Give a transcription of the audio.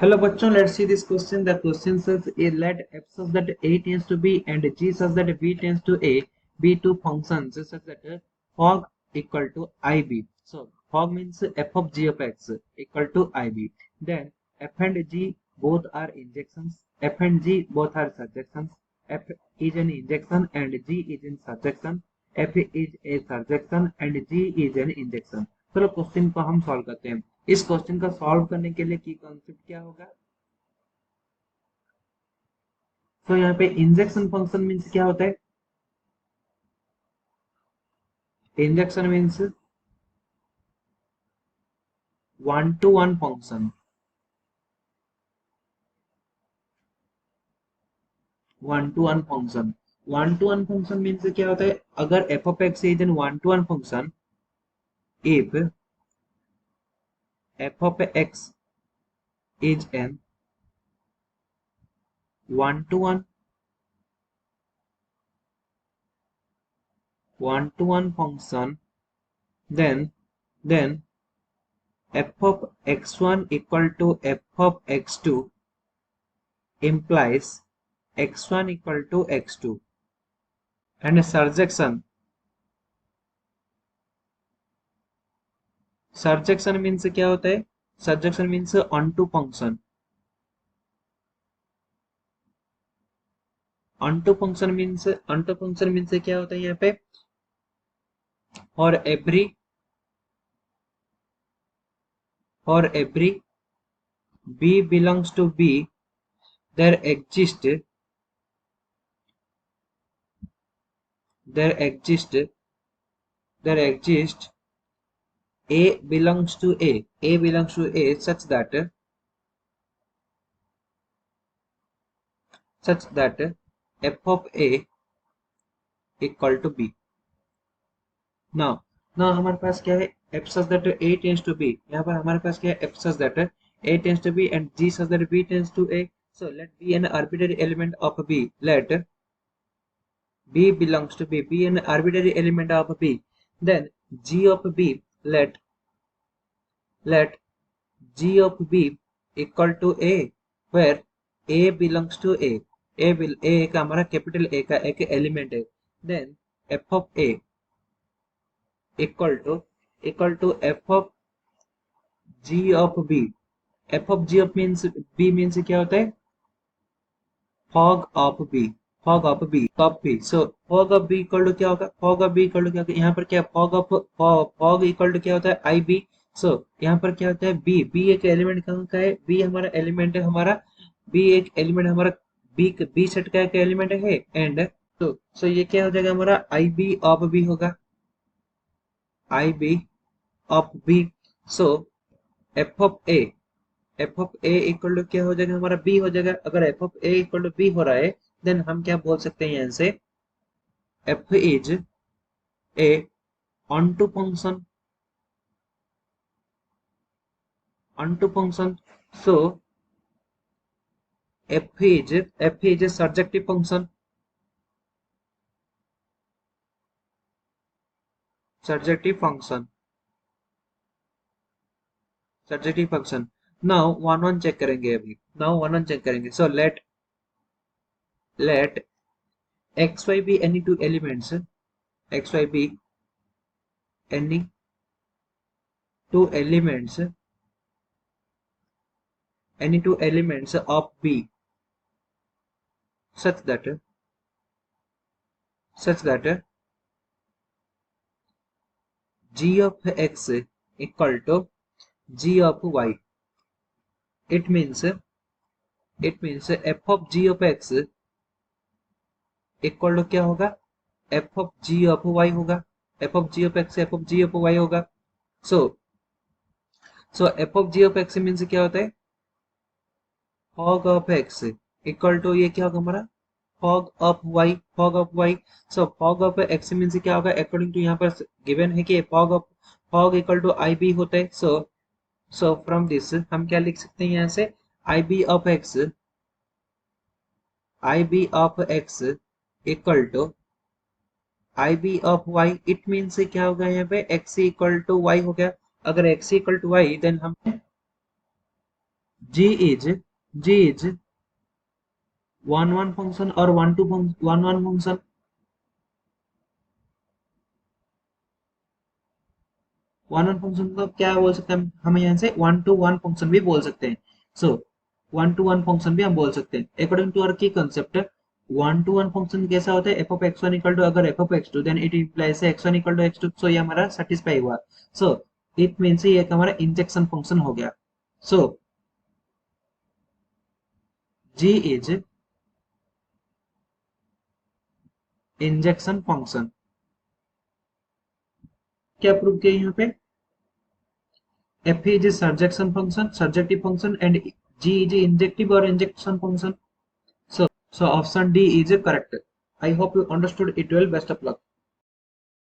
Hello bachon, let's see this question. The question says let f such that a tends to b and g such that b tends to a be two functions such that fog equal to ib. So fog means f of g of x equal to ib. Then f and g both are injections. F and g both are surjections. F is an injection and g is in surjection. F is a surjection and g is an injection. चलो question को हम solve करते हैं। इस question का solve करने के लिए की कॉन्सेप्ट क्या होगा। तो यहाँ पे इंजेक्शन फंक्शन मीन्स क्या होता है। Injection means one to one function. One to one function one to one function means क्या होता है। अगर F of x is an one to one function if F of x is an one to one function, then f of x1 equal to f of x2 implies x1 equal to x2 and surjection means क्या होता है। surjection means onto function। onto function means क्या होता है यहाँ पे। for every b belongs to b there exists a belongs to a such that f of a equal to b। now हमारे पास क्या है f such that a tends to b। यहाँ पर हमारे पास क्या है f such that a tends to b and g such that b tends to a। so let b an arbitrary element of b। let b belongs to b, be an arbitrary element of b, then g of b, let g of b equal to a where a belongs to a का हमारा capital a का एक element है। then f of a equal to f of g of b। f of g of means b means क्या होता है fog of b। so fog of b equal to क्या होगा। यहाँ पर क्या fog इक्वल टू क्या होता है ib। so यहाँ पर क्या होता है b एक एलिमेंट कहाँ का है। b हमारा एलिमेंट है हमारा b एक एलिमेंट हमारा b सेट का एक एलिमेंट है एंड so ये क्या हो जाएगा हमारा ib ऑफ b होगा ib of b। so f of a equal to क्या हो जाएगा हमारा b हो जाएगा। अगर f of a equal to b हो रहा है देन हम क्या बोल सकते हैं यहाँ से f is a onto function so f is a surjective function now one check करेंगे अभी so let xy be any two elements of b such that g of x equal to g of y। it means f of g of x equal to क्या होगा f of g of y होगा। f of g of x f of g of y होगा। so f of g of x means क्या होता है fog of x equal to ये क्या होगा हमारा fog of y so fog of x means क्या होगा अकॉर्डिंग टू यहाँ पर गिवन है कि fog इक्वल टू ib होता है। so फ्रॉम दिस हम क्या लिख सकते हैं यहाँ से ib of x equal to ib of y। It means क्या होगा यहाँ पे x इक्वल टू y हो गया। अगर x इक्वल टू y देन हम g is one function or one function. One function को क्या बोल सकते हैं हम यहाँ से वन टू वन फंक्शन भी बोल सकते हैं. So one to one function भी हम बोल सकते हैं अकॉर्डिंग टू आवर की concept. One to one function कैसा होता है F of x one equal to अगर F of x two then it implies x one equal to x two. So ये हमारा सेटिस्फाई हुआ. सो इट मीन्स ये हमारा इंजेक्शन फंक्शन हो गया. सो जी इज इंजेक्शन फंक्शन. क्या प्रूव किया यहाँ पे? F is a surjective function, and G is a injective or injection function. So option D is correct. I hope you understood it well. Best of luck.